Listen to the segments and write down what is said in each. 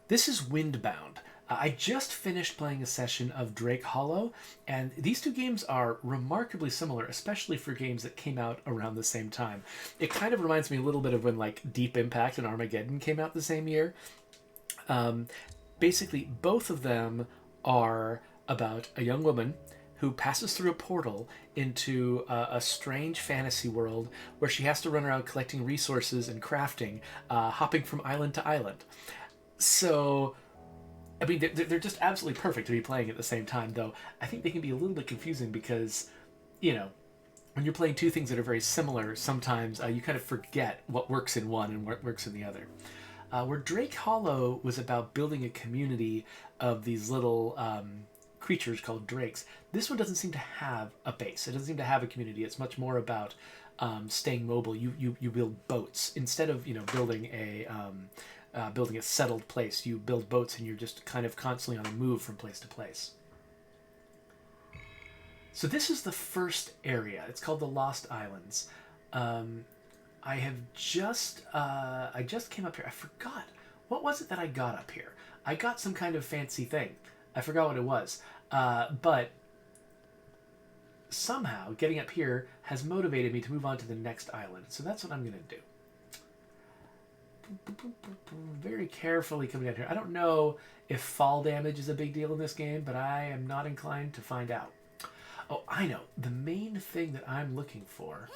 This is Windbound. I just finished playing a session of Drake Hollow, and these two games are remarkably similar, especially for games that came out around the same time. It kind of reminds me a little bit of when like Deep Impact and Armageddon came out the same year. Um, Basically, both of them are about a young woman who passes through a portal into a strange fantasy world where she has to run around collecting resources and crafting, hopping from island to island. So I mean, they're just absolutely perfect to be playing at the same time, though I think they can be a little bit confusing because, you know, when you're playing two things that are very similar, sometimes you kind of forget what works in one and what works in the other. Where Drake Hollow was about building a community of these little creatures called drakes, this one doesn't seem to have a base. It doesn't seem to have a community. It's much more about staying mobile. You build boats instead of building a settled place. You build boats and you're just kind of constantly on the move from place to place. So this is the first area. It's called the Lost Islands. I just came up here. I forgot, what was it that I got up here? I got some kind of fancy thing. I forgot what it was. But somehow getting up here has motivated me to move on to the next island. So that's what I'm going to do. Very carefully coming down here. I don't know if fall damage is a big deal in this game, but I am not inclined to find out. Oh, I know. The main thing that I'm looking for...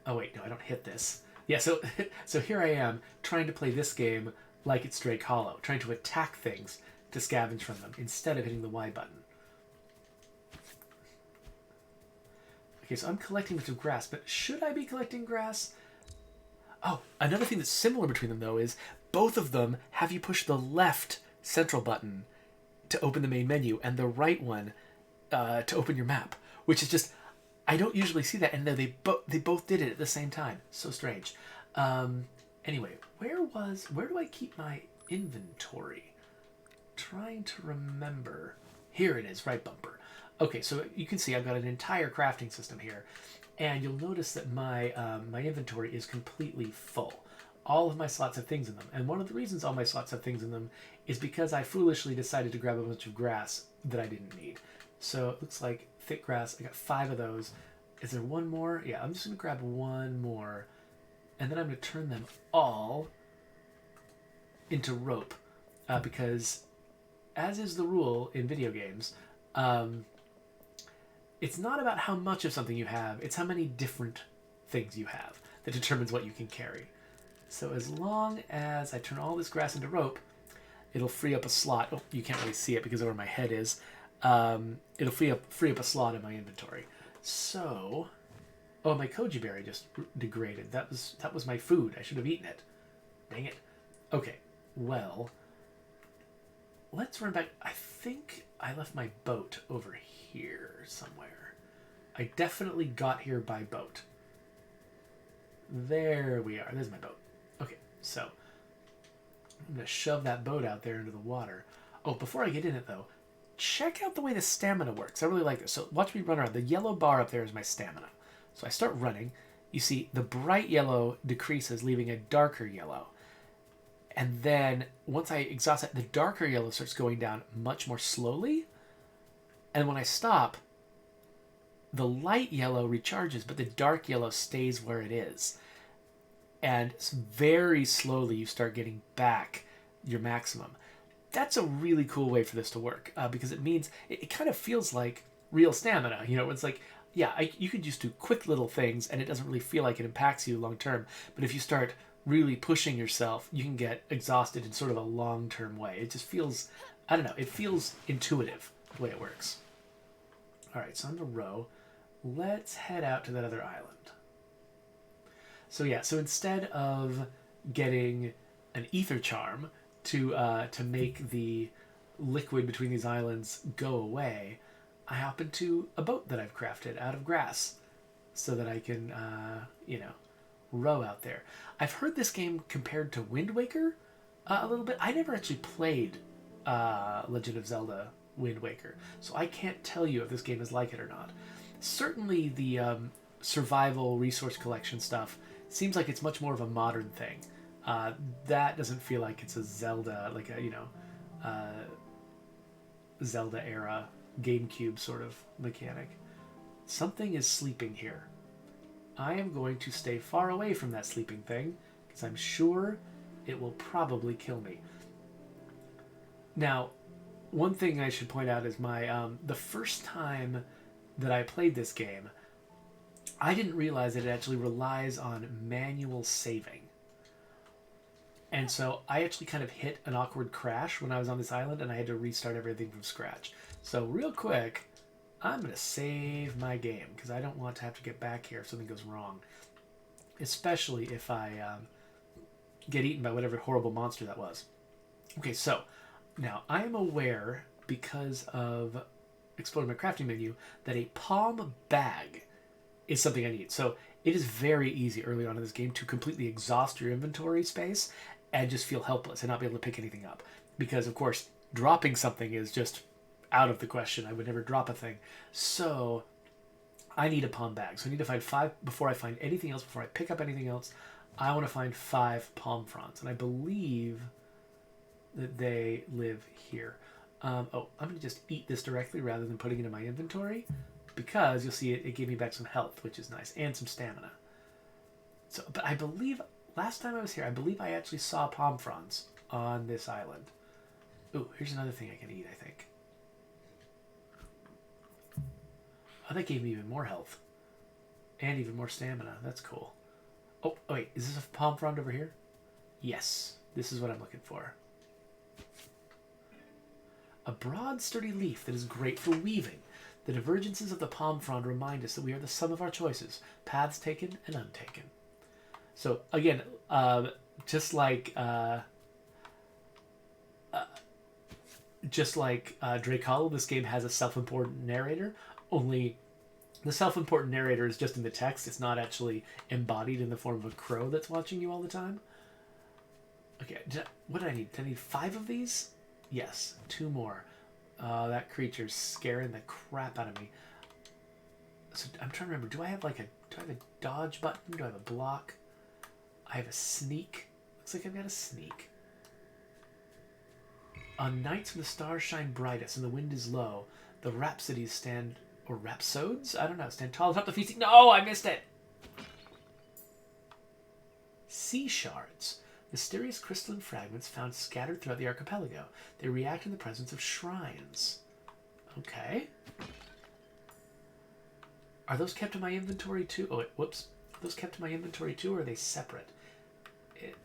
Oh, wait, no, I don't hit this. Yeah, so here I am trying to play this game like it's Drake Hollow, trying to attack things to scavenge from them instead of hitting the Y button. Okay, so I'm collecting bits of grass, but should I be collecting grass? Oh, another thing that's similar between them, though, is both of them have you push the left central button to open the main menu and the right one to open your map, which is just... I don't usually see that, and they both did it at the same time. So strange. Anyway, where do I keep my inventory? Trying to remember. Here it is, right bumper. Okay, so you can see I've got an entire crafting system here, and you'll notice that my inventory is completely full. All of my slots have things in them, and one of the reasons all my slots have things in them is because I foolishly decided to grab a bunch of grass that I didn't need. So it looks like thick grass. I got 5 of those. Is there one more? Yeah, I'm just going to grab one more. And then I'm going to turn them all into rope. Because, as is the rule in video games, it's not about how much of something you have. It's how many different things you have that determines what you can carry. So as long as I turn all this grass into rope, it'll free up a slot. Oh, you can't really see it because of where my head is. It'll free up a slot in my inventory. So, oh, my koji berry just degraded. That was my food. I should have eaten it. Dang it. Okay, well, let's run back. I think I left my boat over here somewhere. I definitely got here by boat. There we are. There's my boat. Okay, so I'm going to shove that boat out there into the water. Oh, before I get in it, though, check out the way the stamina works. I really like this. So watch me run around. The yellow bar up there is my stamina. So I start running. You see the bright yellow decreases, leaving a darker yellow. And then once I exhaust it, the darker yellow starts going down much more slowly. And when I stop, the light yellow recharges, but the dark yellow stays where it is. And very slowly you start getting back your maximum. That's a really cool way for this to work because it means it kind of feels like real stamina. You know, it's like, yeah, you could just do quick little things and it doesn't really feel like it impacts you long term. But if you start really pushing yourself, you can get exhausted in sort of a long term way. It just feels, I don't know, it feels intuitive the way it works. All right, so on the row, let's head out to that other island. So yeah, so instead of getting an ether charm to make the liquid between these islands go away, I hop into a boat that I've crafted out of grass so that I can, row out there. I've heard this game compared to Wind Waker a little bit. I never actually played Legend of Zelda Wind Waker, so I can't tell you if this game is like it or not. Certainly the survival resource collection stuff seems like it's much more of a modern thing. That doesn't feel like it's a Zelda, like a, Zelda era GameCube sort of mechanic. Something is sleeping here. I am going to stay far away from that sleeping thing because I'm sure it will probably kill me. Now, one thing I should point out is the first time that I played this game, I didn't realize that it actually relies on manual saving. And so I actually kind of hit an awkward crash when I was on this island and I had to restart everything from scratch. So real quick, I'm going to save my game because I don't want to have to get back here if something goes wrong. Especially if I get eaten by whatever horrible monster that was. Okay, so now I am aware, because of exploring my crafting menu, that a palm bag is something I need. So it is very easy early on in this game to completely exhaust your inventory space and just feel helpless and not be able to pick anything up. Because, of course, dropping something is just out of the question. I would never drop a thing. So I need a palm bag. So I need to find 5 before I find anything else, before I pick up anything else. I want to find 5 palm fronds. And I believe that they live here. I'm going to just eat this directly rather than putting it in my inventory, because you'll see it gave me back some health, which is nice, and some stamina. So, but I believe last time I was here, I believe I actually saw palm fronds on this island. Ooh, here's another thing I can eat, I think. Oh, that gave me even more health. And even more stamina. That's cool. Oh, wait, is this a palm frond over here? Yes, this is what I'm looking for. A broad, sturdy leaf that is great for weaving. The divergences of the palm frond remind us that we are the sum of our choices, paths taken and untaken. So, again, just like Drake Hollow, this game has a self-important narrator, only the self-important narrator is just in the text. It's not actually embodied in the form of a crow that's watching you all the time. Okay, what do I need? Do I need 5 of these? Yes, 2 more. That creature's scaring the crap out of me. So I'm trying to remember. Do I have a dodge button? Do I have a block? I have a sneak. Looks like I've got a sneak. On nights when the stars shine brightest and the wind is low, the rhapsodies stand, or rhapsodes? I don't know. Stand tall atop the feasting. No, I missed it. Sea shards. Mysterious crystalline fragments found scattered throughout the archipelago. They react in the presence of shrines. Okay. Are those kept in my inventory too? Oh, wait, whoops. Are those kept in my inventory too, or are they separate? It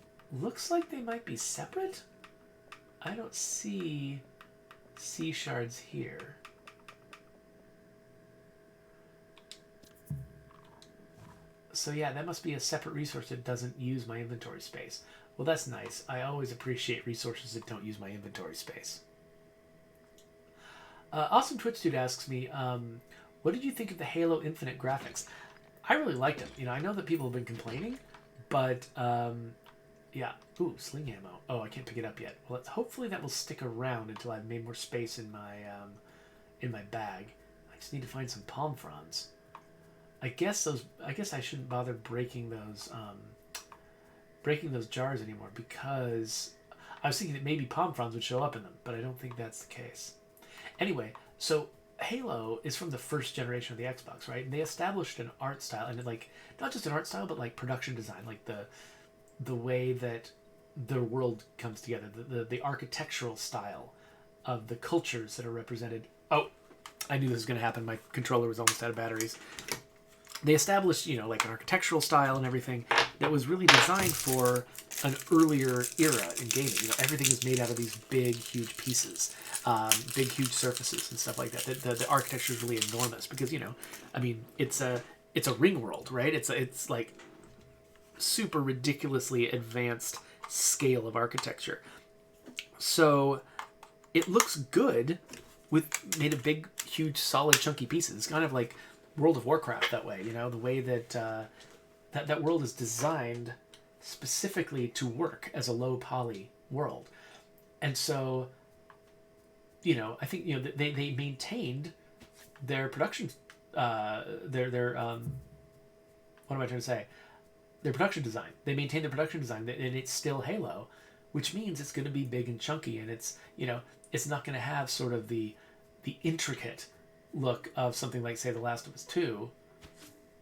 looks like they might be separate. I don't see sea shards here. So yeah, that must be a separate resource that doesn't use my inventory space. Well, that's nice. I always appreciate resources that don't use my inventory space. Awesome Twitch Dude asks me, what did you think of the Halo Infinite graphics? I really liked them. I know that people have been complaining, but yeah. Ooh, sling ammo. Oh, I can't pick it up yet. Well, hopefully that will stick around until I've made more space in my bag. I just need to find some palm fronds. I guess I shouldn't bother breaking those jars anymore, because I was thinking that maybe palm fronds would show up in them, but I don't think that's the case. Anyway, so Halo is from the first generation of the Xbox, right? And they established an art style, and not just an art style, but like production design, like the way that the world comes together, the architectural style of the cultures that are represented. Oh, I knew this was going to happen. My controller was almost out of batteries. They established, like an architectural style and everything that was really designed for an earlier era in gaming. Everything is made out of these big, huge pieces, big, huge surfaces and stuff like that. The architecture is really enormous because, it's a ring world, right? It's like super ridiculously advanced scale of architecture. So it looks good made of big, huge, solid, chunky pieces. It's kind of like World of Warcraft that way, the way that that world is designed specifically to work as a low poly world. And so, I think they maintained their production, their what am I trying to say? their production design. They maintain their production design, and it's still Halo, which means it's going to be big and chunky, and it's, you know, it's not going to have sort of the intricate look of something like, say, The Last of Us 2,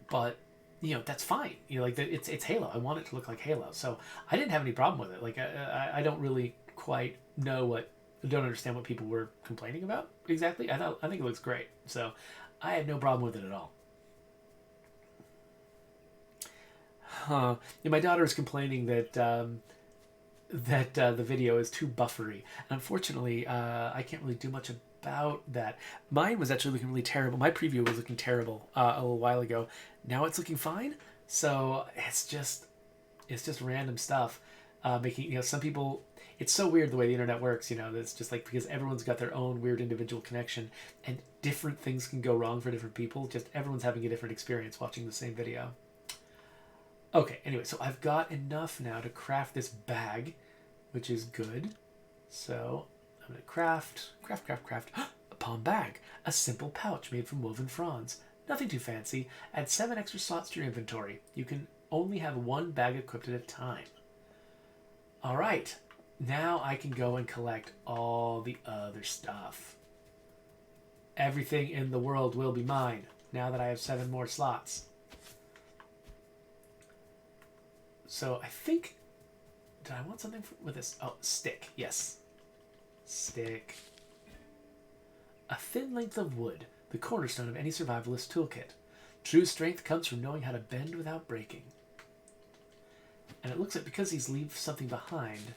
but, you know, that's fine. You know, like, it's Halo. I want it to look like Halo, so I didn't have any problem with it. Like, I don't really quite don't understand what people were complaining about exactly. I think it looks great, so I had no problem with it at all. And my daughter is complaining that the video is too buffery. And unfortunately, I can't really do much about that. Mine was actually looking really terrible. My preview was looking terrible a little while ago. Now it's looking fine. So it's just random stuff. Making, you know, some people. It's so weird the way the internet works. You know, it's just like, because everyone's got their own weird individual connection, and different things can go wrong for different people. Just everyone's having a different experience watching the same video. Okay, anyway, so I've got enough now to craft this bag, which is good. So I'm going to craft a palm bag, a simple pouch made from woven fronds. Nothing too fancy. Add 7 extra slots to your inventory. You can only have 1 bag equipped at a time. All right, now I can go and collect all the other stuff. Everything in the world will be mine now that I have 7 more slots. So I think, did I want something with this? Oh, stick. Yes. Stick. A thin length of wood, the cornerstone of any survivalist toolkit. True strength comes from knowing how to bend without breaking. And it looks like, because he's leave something behind,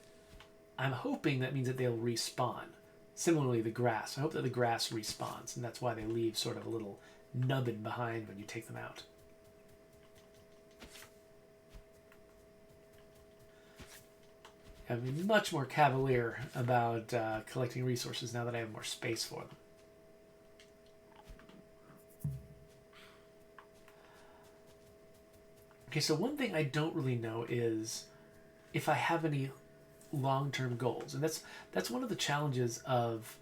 I'm hoping that means that they'll respawn. Similarly, the grass. I hope that the grass respawns, and that's why they leave sort of a little nubbin behind when you take them out. I'm much more cavalier about collecting resources now that I have more space for them. Okay, so one thing I don't really know is if I have any long-term goals, and that's one of the challenges of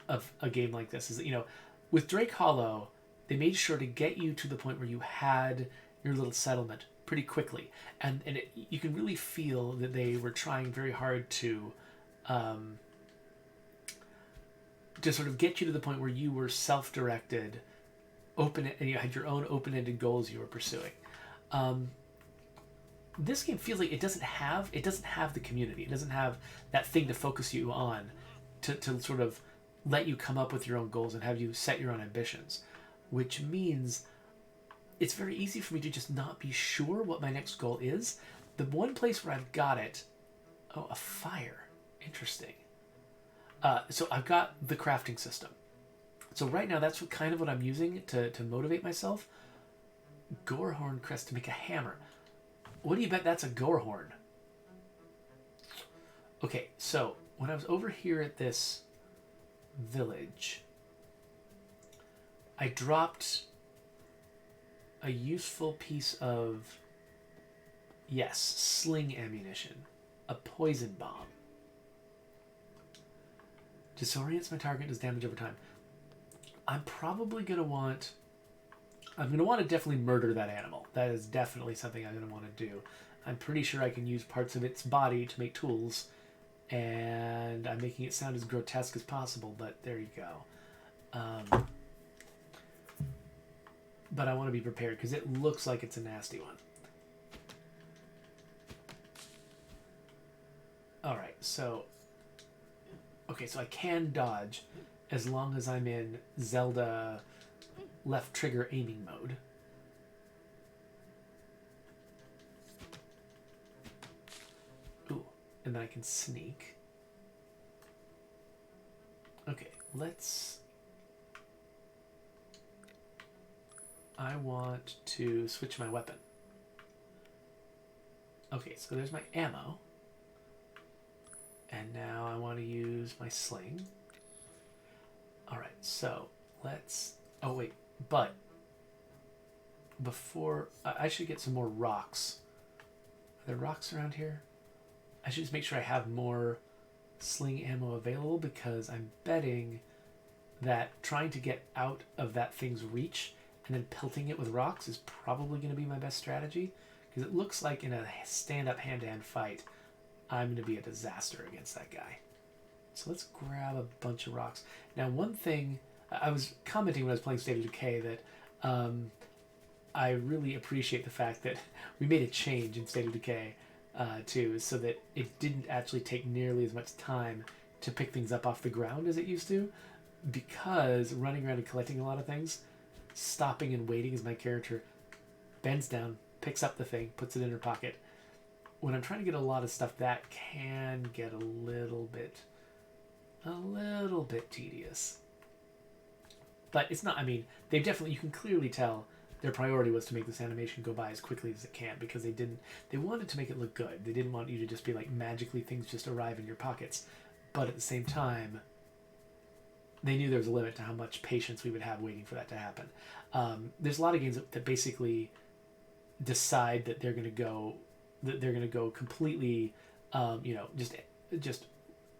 a game like this. Is that, you know, with Drake Hollow, they made sure to get you to the point where you had your little settlement pretty quickly, and you can really feel that they were trying very hard to sort of get you to the point where you were self-directed, open, and you had your own open-ended goals you were pursuing. This game feels like it doesn't have the community. It doesn't have that thing to focus you on, to sort of let you come up with your own goals and have you set your own ambitions, which means it's very easy for me to just not be sure what my next goal is. The one place where I've got it, oh, a fire, interesting. So I've got the crafting system. So right now that's what I'm using to motivate myself. Gorehorn crest to make a hammer. What do you bet that's a Gorehorn? Okay, so when I was over here at this village, I dropped a useful piece of, yes, sling ammunition, a poison bomb. Disorients my target, does damage over time. I'm probably going to want to definitely murder that animal. That is definitely something I'm going to want to do. I'm pretty sure I can use parts of its body to make tools, and I'm making it sound as grotesque as possible, but there you go. But I want to be prepared because it looks like it's a nasty one. Alright, so I can dodge as long as I'm in Zelda left trigger aiming mode. Ooh, and then I can sneak. Okay, I want to switch my weapon. Okay, so there's my ammo. And now I want to use my sling. Alright, so let's... Oh, wait. But before... I should get some more rocks. Are there rocks around here? I should just make sure I have more sling ammo available, because I'm betting that trying to get out of that thing's reach and then pelting it with rocks is probably going to be my best strategy, Because it looks like in a stand-up hand-to-hand fight, I'm going to be a disaster against that guy. So let's grab a bunch of rocks. Now, one thing, I was commenting when I was playing State of Decay that I really appreciate the fact that we made a change in State of Decay too, so that it didn't actually take nearly as much time to pick things up off the ground as it used to, because running around and collecting a lot of things, stopping and waiting as my character bends down, picks up the thing, puts it in her pocket. When I'm trying to get a lot of stuff, that can get a little bit tedious. But it's not, I mean, they definitely, you can clearly tell their priority was to make this animation go by as quickly as it can, because they wanted to make it look good. They didn't want you to just be like magically things just arrive in your pockets. But at the same time, they knew there was a limit to how much patience we would have waiting for that to happen. There's a lot of games that basically decide that they're going to go completely, just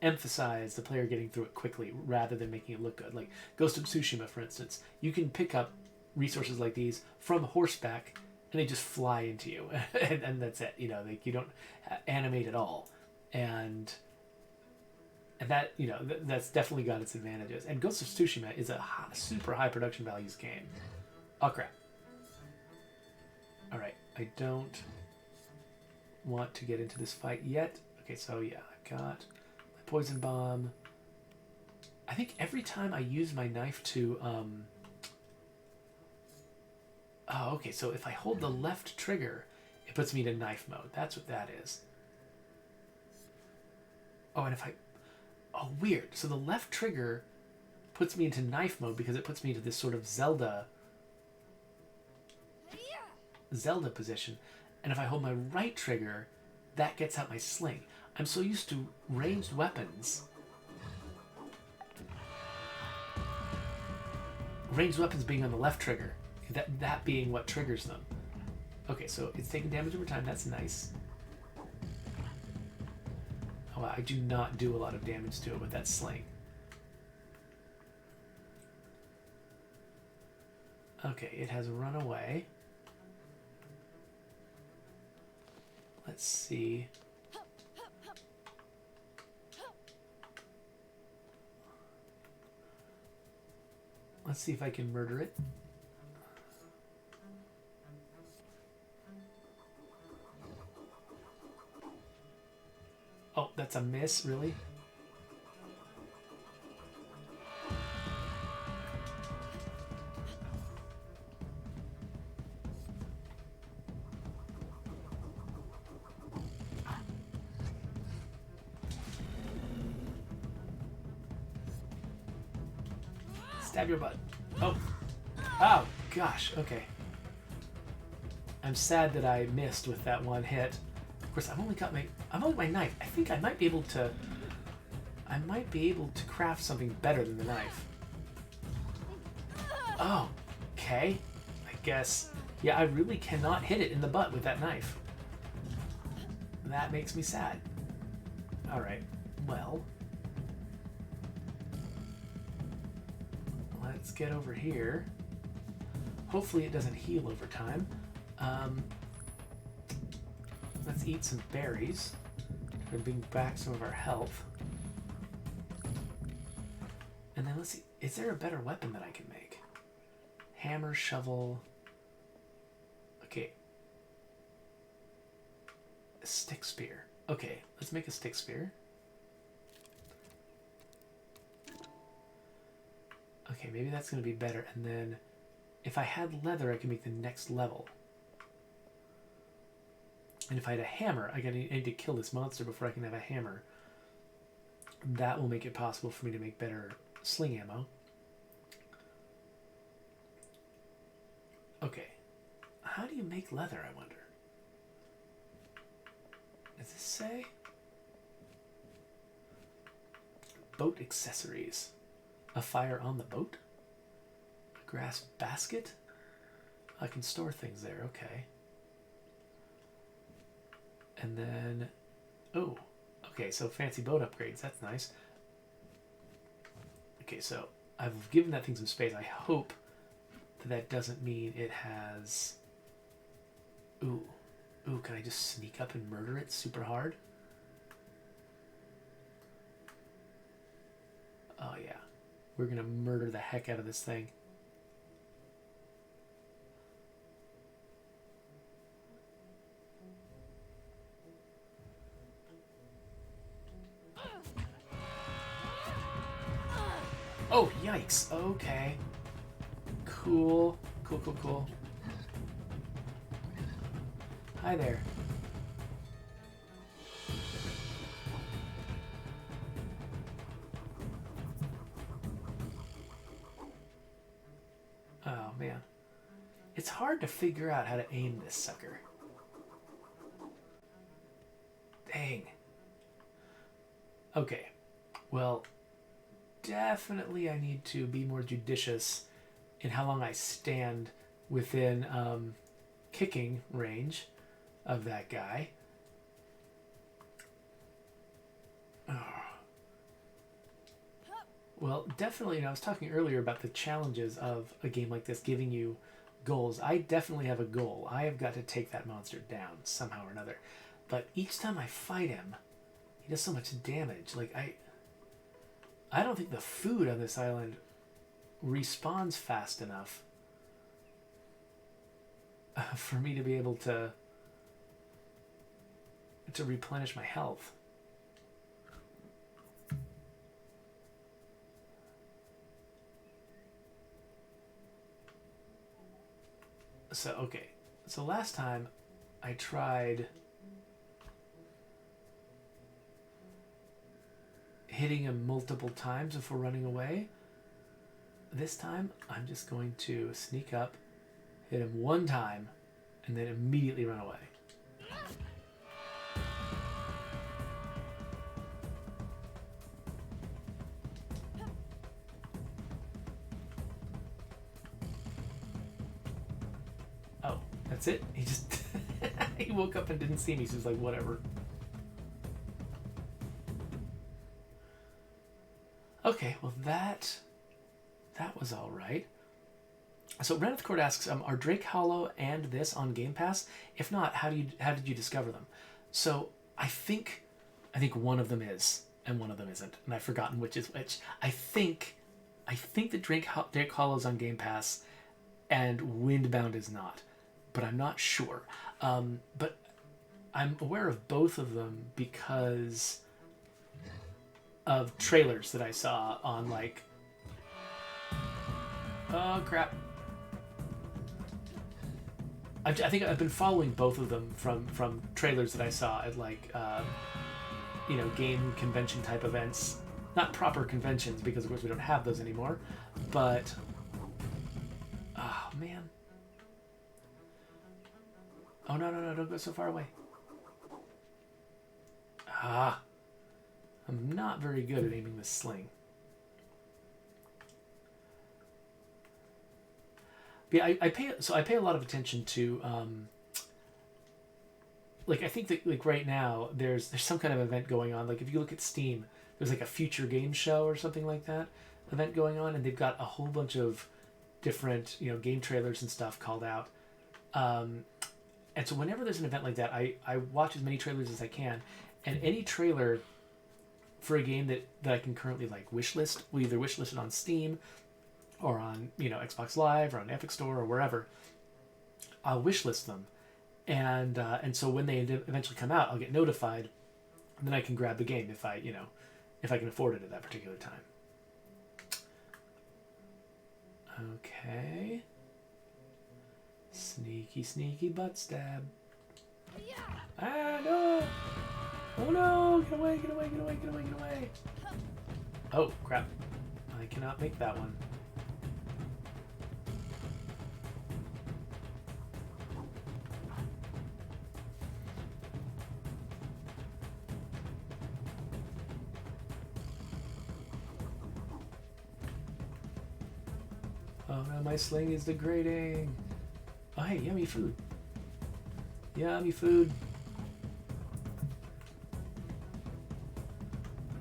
emphasize the player getting through it quickly rather than making it look good. Like Ghost of Tsushima, for instance, you can pick up resources like these from horseback and they just fly into you, and that's it. Like you don't animate at all, and that that's definitely got its advantages. And Ghost of Tsushima is a super high production values game. Oh crap! All right, I don't want to get into this fight yet. Okay, so yeah, I've got my poison bomb. I think every time I use my knife to oh, okay, so if I hold the left trigger, it puts me into knife mode. That's what that is. Oh, and if I... Oh, weird. So the left trigger puts me into knife mode because it puts me into this sort of Zelda position. And if I hold my right trigger, that gets out my sling. I'm so used to ranged weapons. Ranged weapons being on the left trigger. That being what triggers them. Okay, so it's taking damage over time. That's nice. Oh, I do not do a lot of damage to it with that sling. Okay, it has run away. Let's see. Let's see if I can murder it. Oh, that's a miss, really? Stab your butt. Oh. Oh, gosh, okay. I'm sad that I missed with that one hit. Of course, I've only my knife. I think I might be able to craft something better than the knife. Oh, okay. I guess. Yeah, I really cannot hit it in the butt with that knife. That makes me sad. Alright, well. Let's get over here. Hopefully it doesn't heal over time. Let's eat some berries to bring back some of our health. And then let's see, is there a better weapon that I can make? Hammer, shovel. Okay. A stick spear. Okay, let's make a stick spear. Okay, maybe that's going to be better. And then if I had leather, I could make the next level. And if I had a hammer, I need to kill this monster before I can have a hammer. That will make it possible for me to make better sling ammo. Okay. How do you make leather, I wonder? Does this say? Boat accessories. A fire on the boat? A grass basket? I can store things there, okay. And then, oh, okay, so fancy boat upgrades, that's nice. Okay, so I've given that thing some space. I hope that doesn't mean it has, ooh, Ooh, can I just sneak up and murder it super hard? Oh yeah. We're gonna murder the heck out of this thing. Oh, yikes. Okay. Cool. Cool, cool, cool. Hi there. Oh, man. It's hard to figure out how to aim this sucker. Dang. Okay. Well, definitely I need to be more judicious in how long I stand within kicking range of that guy. Oh. Well, definitely, I was talking earlier about the challenges of a game like this giving you goals. I definitely have a goal. I have got to take that monster down somehow or another. But each time I fight him, he does so much damage. Like, I don't think the food on this island respawns fast enough for me to be able to replenish my health. So, okay. So last time I tried hitting him multiple times before running away. This time, I'm just going to sneak up, hit him one time, and then immediately run away. Oh, that's it? He just... he woke up and didn't see me, so he's like, whatever. Okay, well that was all right. So Reneth Court asks, are Drake Hollow and this on Game Pass? If not, how did you discover them? So I think one of them is, and one of them isn't, and I've forgotten which is which. I think that Drake Hollow is on Game Pass, and Windbound is not, but I'm not sure. But I'm aware of both of them because of trailers that I saw on, like... Oh, crap. I think I've been following both of them from trailers that I saw at, like, game convention type events. Not proper conventions, because, of course, we don't have those anymore. But... Oh, man. Oh, no, don't go so far away. Ah. I'm not very good at aiming this sling. But yeah, I pay a lot of attention to like, I think that, like, right now there's some kind of event going on. Like, if you look at Steam, there's like a future game show or something like that event going on, and they've got a whole bunch of different game trailers and stuff called out. And so whenever there's an event like that, I watch as many trailers as I can, and any trailer for a game that I can currently, like, wishlist, will either wishlist it on Steam or on Xbox Live or on Epic Store or wherever. I'll wishlist them, and so when they eventually come out, I'll get notified, and then I can grab the game if I can afford it at that particular time. Okay. Sneaky butt stab. Ah, no! Oh no! Get away! Oh, crap. I cannot make that one. Oh no, my sling is degrading. Oh hey, yummy food. Yummy food.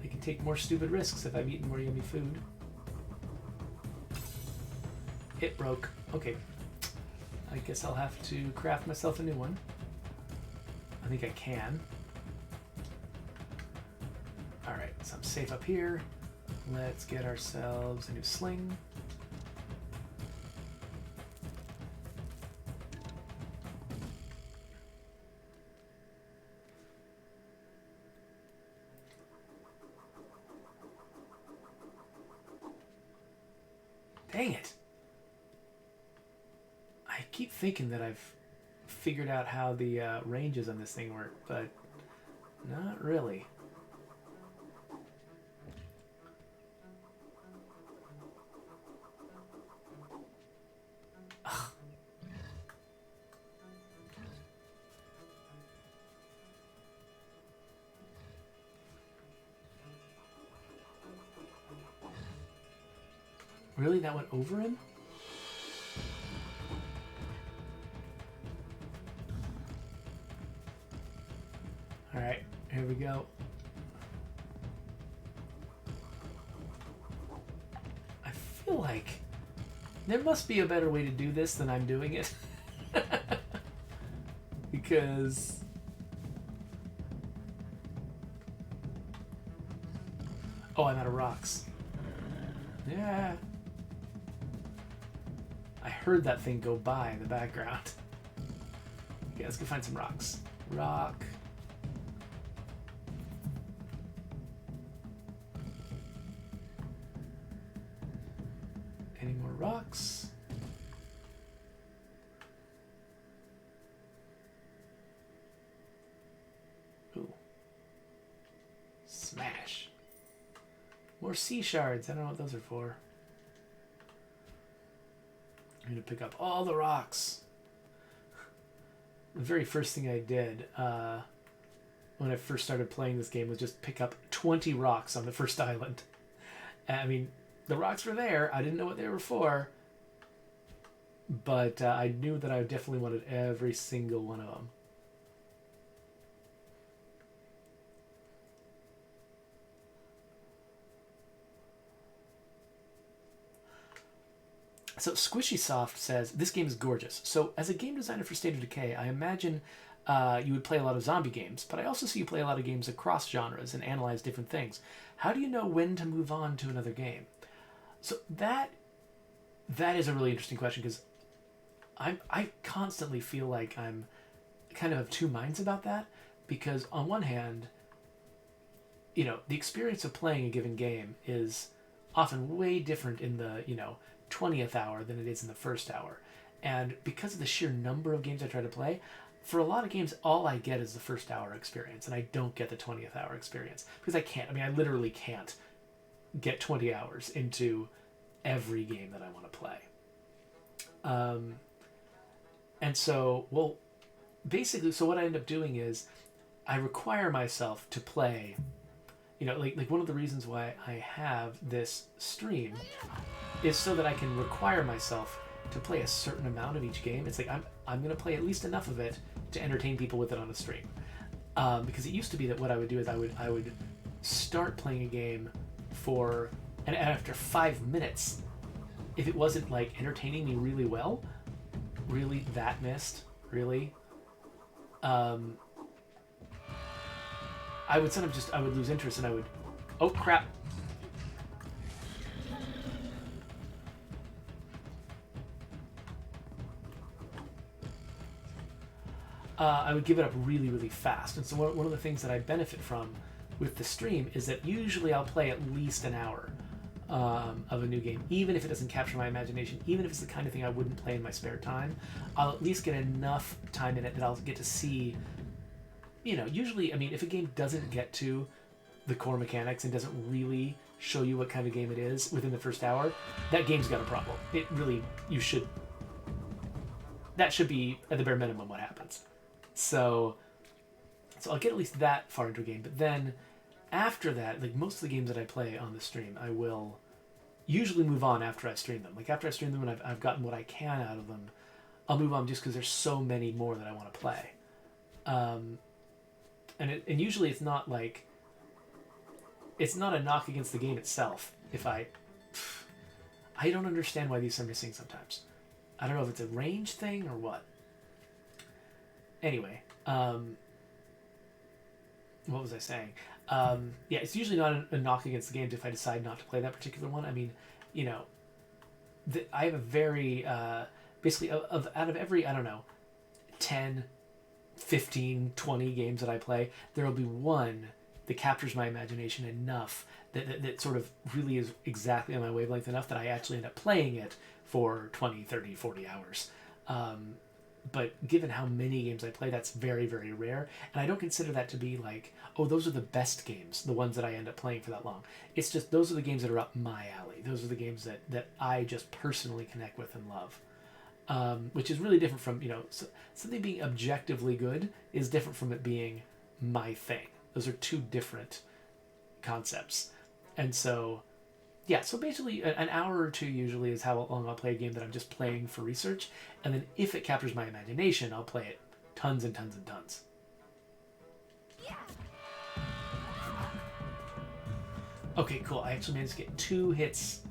I can take more stupid risks if I've eaten more yummy food. It broke. Okay. I guess I'll have to craft myself a new one. I think I can. Alright, so I'm safe up here. Let's get ourselves a new sling. Dang it! I keep thinking that I've figured out how the ranges on this thing work, but not really. Ugh. Really? That went over him? Alright, here we go. I feel like there must be a better way to do this than I'm doing it. Because... Oh, I'm out of rocks. Yeah. I heard that thing go by in the background. Okay, let's go find some rocks. Rock. Any more rocks? Ooh. Smash. More sea shards. I don't know what those are for. I'm going to pick up all the rocks. The very first thing I did when I first started playing this game was just pick up 20 rocks on the first island. I mean, the rocks were there. I didn't know what they were for. But I knew that I definitely wanted every single one of them. So Squishy Soft says, this game is gorgeous. So as a game designer for State of Decay, I imagine you would play a lot of zombie games, but I also see you play a lot of games across genres and analyze different things. How do you know when to move on to another game? So that is a really interesting question, because I constantly feel like I'm kind of two minds about that, because on one hand, you know, the experience of playing a given game is often way different in the, 20th hour than it is in the first hour. And because of the sheer number of games I try to play, for a lot of games, all I get is the first hour experience, and I don't get the 20th hour experience. Because I can't. I mean, I literally can't get 20 hours into every game that I want to play. And so, well, basically, so what I end up doing is I require myself to play, like one of the reasons why I have this stream is so that I can require myself to play a certain amount of each game. It's like I'm going to play at least enough of it to entertain people with it on a stream. Because it used to be that what I would do is I would start playing a game and after 5 minutes, if it wasn't like entertaining me really well, really that missed, really, I would sometimes I would lose interest, and I would, oh crap. I would give it up really, really fast. And so one of the things that I benefit from with the stream is that usually I'll play at least an hour of a new game, even if it doesn't capture my imagination, even if it's the kind of thing I wouldn't play in my spare time. I'll at least get enough time in it that I'll get to see, usually, I mean, if a game doesn't get to the core mechanics and doesn't really show you what kind of game it is within the first hour, that game's got a problem. It really, that should be at the bare minimum what happens. So I'll get at least that far into a game, but then after that, like most of the games that I play on the stream, I will usually move on after I stream them. Like after I stream them and I've gotten what I can out of them, I'll move on just because there's so many more that I want to play. And usually it's not a knock against the game itself. If I don't understand why these are missing sometimes. I don't know if it's a range thing or what. Anyway, what was I saying? Yeah, it's usually not a knock against the games if I decide not to play that particular one. I mean, you know, I have a very basically out of every, I don't know, 10, 15, 20 games that I play, there will be one that captures my imagination enough that sort of really is exactly on my wavelength enough that I actually end up playing it for 20, 30, 40 hours. But given how many games I play, that's very, very rare. And I don't consider that to be like, oh, those are the best games, the ones that I end up playing for that long. It's just those are the games that are up my alley. Those are the games that I just personally connect with and love. Which is really different from, something being objectively good is different from it being my thing. Those are two different concepts. And so, yeah, so basically an hour or two usually is how long I'll play a game that I'm just playing for research. And then if it captures my imagination, I'll play it tons and tons and tons. Okay, cool. I actually managed to get 2 hits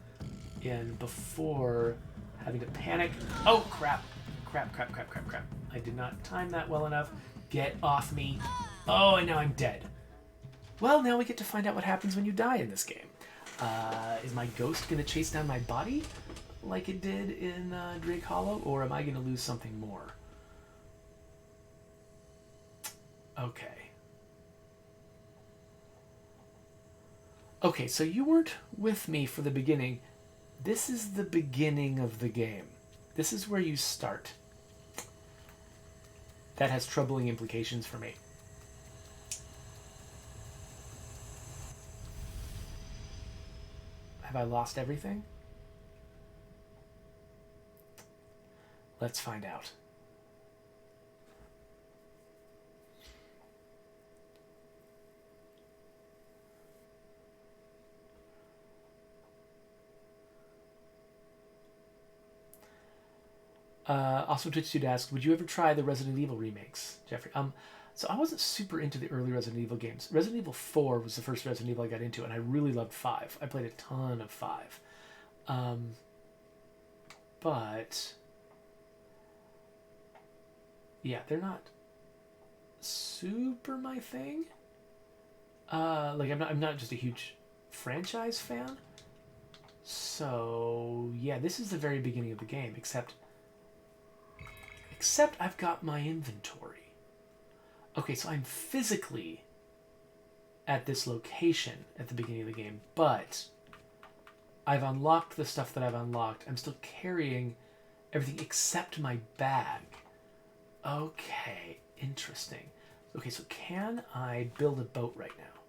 in before having to panic. Oh, crap. Crap. I did not time that well enough. Get off me. Oh, and now I'm dead. Well, now we get to find out what happens when you die in this game. Is my ghost going to chase down my body like it did in Drake Hollow, or am I going to lose something more? Okay. Okay, so you weren't with me for the beginning. This is the beginning of the game. This is where you start. That has troubling implications for me. Have I lost everything? Let's find out. Also, Twitch2 asked, would you ever try the Resident Evil remakes, Jeffrey? So I wasn't super into the early Resident Evil games. Resident Evil 4 was the first Resident Evil I got into, and I really loved 5. I played a ton of 5. But yeah, they're not super my thing. I'm not just a huge franchise fan. So yeah, this is the very beginning of the game, except I've got my inventory. Okay, so I'm physically at this location at the beginning of the game, but I've unlocked the stuff that I've unlocked. I'm still carrying everything except my bag. Okay, interesting. Okay, so can I build a boat right now?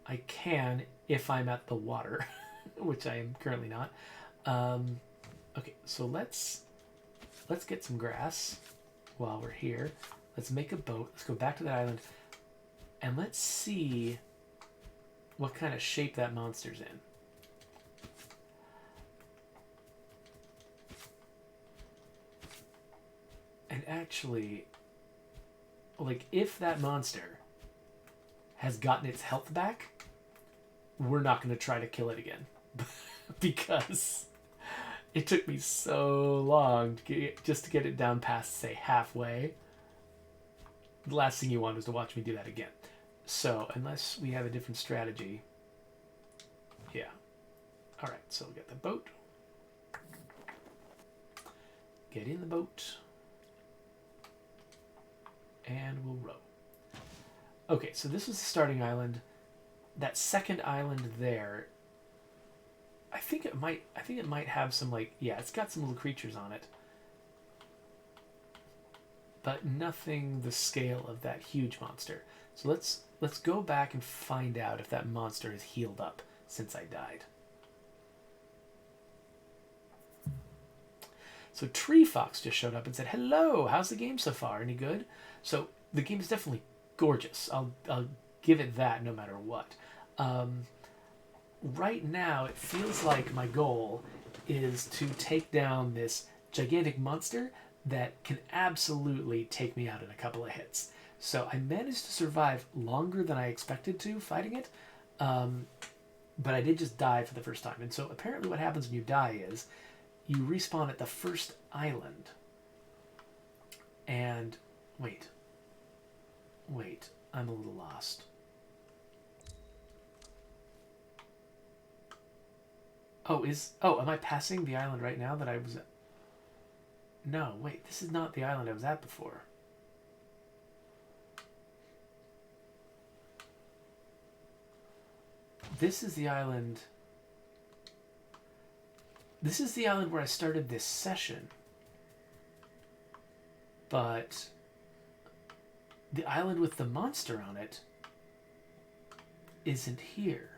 I can if I'm at the water, which I am currently not. Okay, so let's get some grass while we're here. Let's make a boat. Let's go back to that island. And let's see what kind of shape that monster's in. And actually, like, if that monster has gotten its health back, we're not going to try to kill it again. Because it took me so long just to get it down past, say, halfway. The last thing you want is to watch me do that again. So, unless we have a different strategy. Yeah. Alright, so we'll get the boat. Get in the boat. And we'll row. Okay, so this is the starting island. That second island there, I think it might have some, like, yeah, it's got some little creatures on it. But nothing the scale of that huge monster. So let's go back and find out if that monster has healed up since I died. So Tree Fox just showed up and said, hello, how's the game so far? Any good? So the game is definitely gorgeous. I'll give it that no matter what. Right now, it feels like my goal is to take down this gigantic monster that can absolutely take me out in a couple of hits. So I managed to survive longer than I expected to fighting it, but I did just die for the first time. And so apparently what happens when you die is you respawn at the first island. And wait. I'm a little lost. Oh, am I passing the island right now that I was at? No, wait, this is not the island I was at before. This is the island... This is the island where I started this session. But the island with the monster on it isn't here.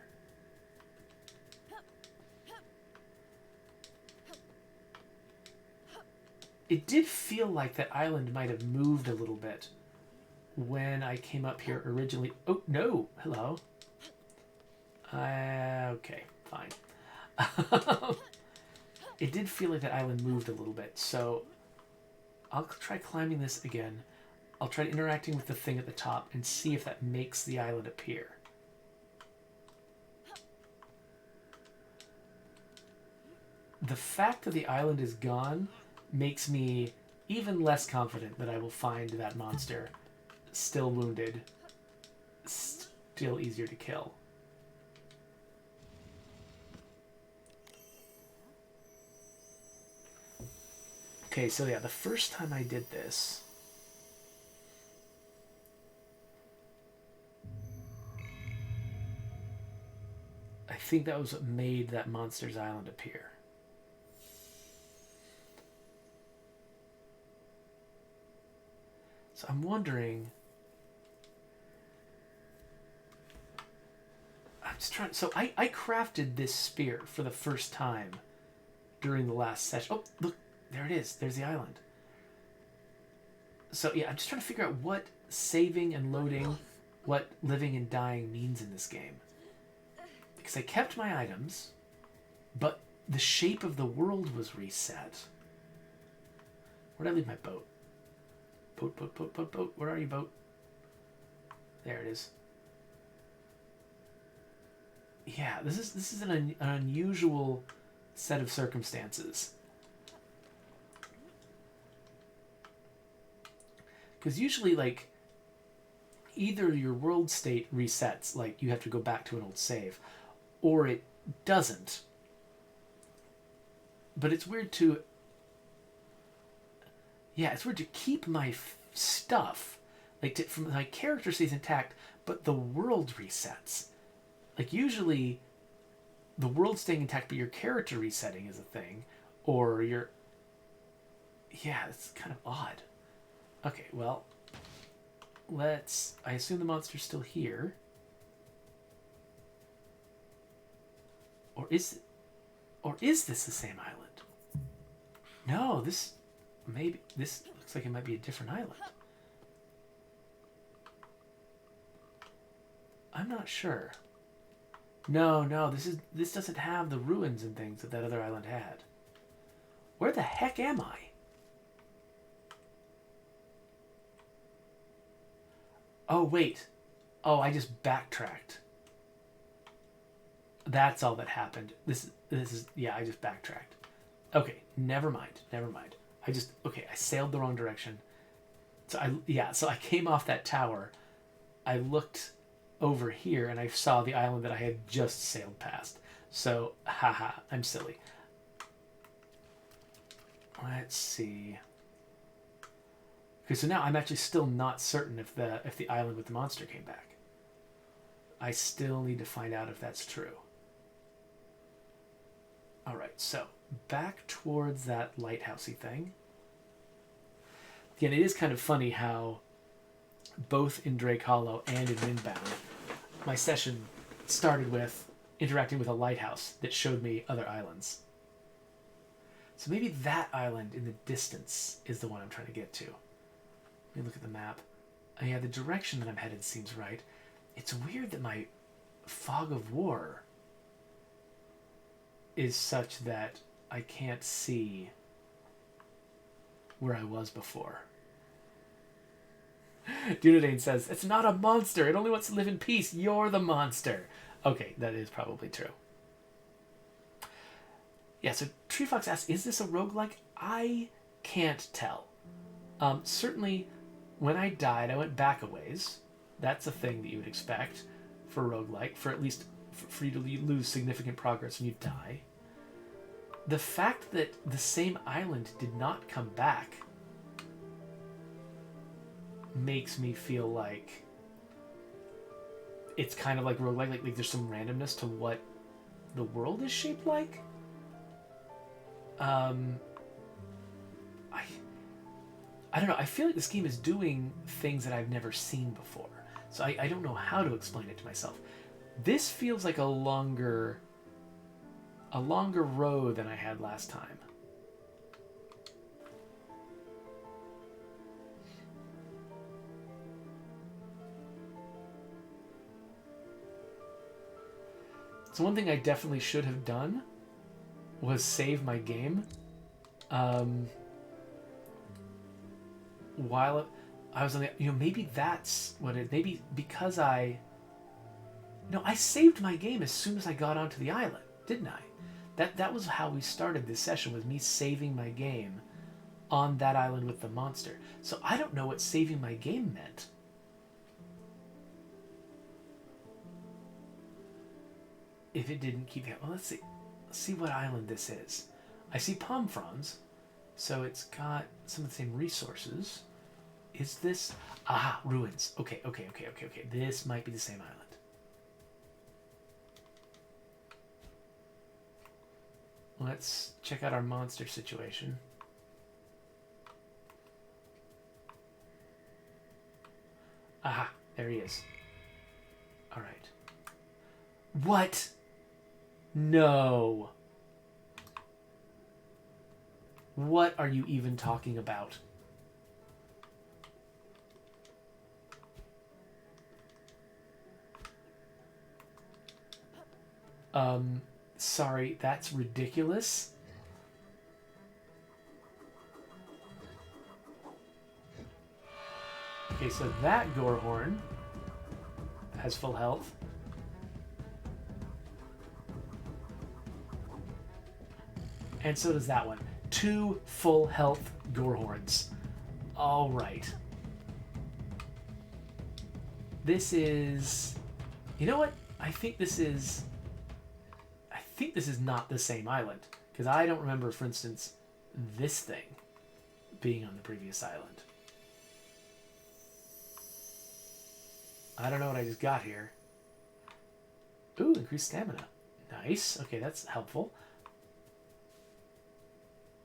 It did feel like that island might have moved a little bit when I came up here originally. Oh, no. Hello. Okay, fine. It did feel like that island moved a little bit, so I'll try climbing this again. I'll try interacting with the thing at the top and see if that makes the island appear. The fact that the island is gone makes me even less confident that I will find that monster still wounded, still easier to kill. Okay, so yeah, the first time I did this, I think that was what made that monster's island appear. So I'm wondering... I'm just trying... So I crafted this spear for the first time during the last session. Oh, look, there it is. There's the island. So yeah, I'm just trying to figure out what saving and loading, what living and dying means in this game. Because I kept my items, but the shape of the world was reset. Where'd I leave my boat? Boat. Where are you, boat? There it is. Yeah, this is an unusual set of circumstances. Because usually, like, either your world state resets, like you have to go back to an old save, or it doesn't. But it's weird to... Yeah, it's weird to keep my stuff, like, from my character stays intact, but the world resets. Like, usually, the world staying intact, but your character resetting is a thing, or your... Yeah, it's kind of odd. Okay, well, let's... I assume the monster's still here. Or is this the same island? No, this looks like it might be a different island. I'm not sure. No, this doesn't have the ruins and things that other island had. Where the heck am I? Oh, wait. Oh, I just backtracked. That's all that happened. This is... Yeah, I just backtracked. Okay, never mind. I sailed the wrong direction. So I came off that tower. I looked over here and I saw the island that I had just sailed past. So, haha, I'm silly. Let's see. Okay, so now I'm actually still not certain if the island with the monster came back. I still need to find out if that's true. All right, so back towards that lighthousey thing. Again, it is kind of funny how both in Drake Hollow and in Windbound, my session started with interacting with a lighthouse that showed me other islands. So maybe that island in the distance is the one I'm trying to get to. Let me look at the map. Oh, yeah, the direction that I'm headed seems right. It's weird that my fog of war is such that I can't see where I was before. Dunedane says, it's not a monster. It only wants to live in peace. You're the monster. Okay, that is probably true. Yeah, so Tree Fox asks, is this a roguelike? I can't tell. Certainly, when I died, I went back a ways, That's a thing that you would expect for roguelike, for at least for you to lose significant progress when you die. The fact that the same island did not come back makes me feel like it's kind of like roguelike, like there's some randomness to what the world is shaped like. I don't know. I feel like this game is doing things that I've never seen before. So I don't know how to explain it to myself. This feels like a longer road than I had last time. So one thing I definitely should have done was save my game. While I was on the, maybe that's what it, maybe because I saved my game as soon as I got onto the island, didn't I? That was how we started this session, with me saving my game on that island with the monster. So I don't know what saving my game meant. If it didn't keep it, well, let's see. Let's see what island this is. I see palm fronds, so it's got some of the same resources. Is this... Ah, ruins. Okay. This might be the same island. Let's check out our monster situation. Aha, there he is. All right. What? No. What are you even talking about? Sorry, that's ridiculous. Okay, so that Gorehorn has full health. And so does that one. 2 full health Gorehorns. All right. This is... You know what? I think this is not the same island. Because I don't remember, for instance, this thing being on the previous island. I don't know what I just got here. Ooh, increased stamina. Nice. Okay, that's helpful.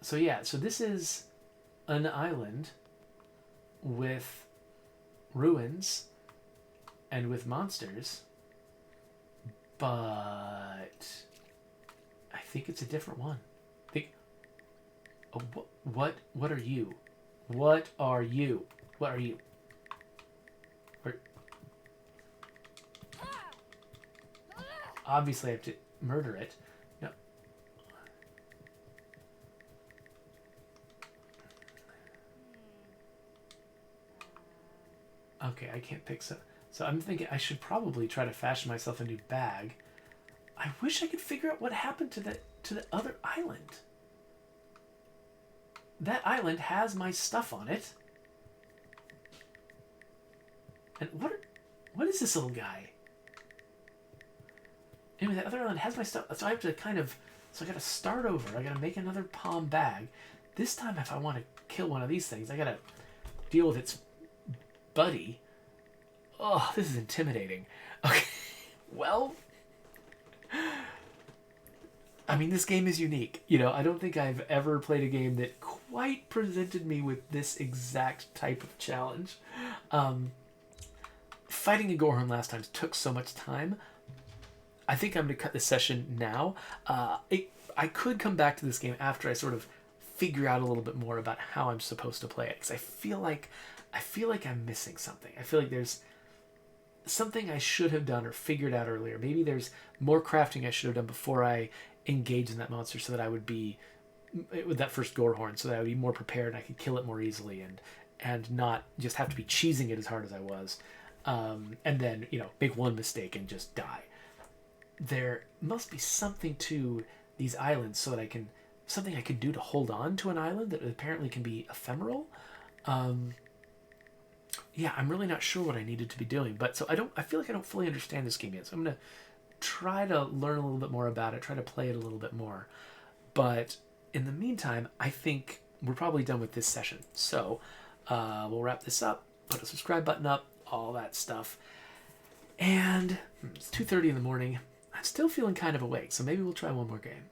So yeah, so this is an island with ruins and with monsters, but I think it's a different one. Oh, what are you? What are you? What are you? Obviously I have to murder it. No. Okay, I can't pick so I'm thinking I should probably try to fashion myself a new bag. I wish I could figure out what happened to the other island. That island has my stuff on it. And what is this little guy? Anyway, that other island has my stuff, so I have to so I gotta start over. I gotta make another palm bag. This time, if I want to kill one of these things, I gotta deal with its buddy. Oh, this is intimidating. Okay, well, I mean, this game is unique. I don't think I've ever played a game that quite presented me with this exact type of challenge. Fighting a Gorehorn last time took so much time. I think I'm going to cut this session now. I could come back to this game after I sort of figure out a little bit more about how I'm supposed to play it, because I feel like I'm missing something. I feel like there's something I should have done or figured out earlier. Maybe there's more crafting I should have done before I engaged in that monster, so that I would be with that first Gorehorn, so that I would be more prepared and I could kill it more easily and not just have to be cheesing it as hard as I was, and then make one mistake and just die. There must be something to these islands so that something I could do to hold on to an island that apparently can be ephemeral. Yeah, I'm really not sure what I needed to be doing, but so I feel like I don't fully understand this game yet. So I'm gonna try to learn a little bit more about it, try to play it a little bit more. But in the meantime, I think we're probably done with this session. So we'll wrap this up, put a subscribe button up, all that stuff. And it's 2:30 in the morning. I'm still feeling kind of awake, so maybe we'll try one more game.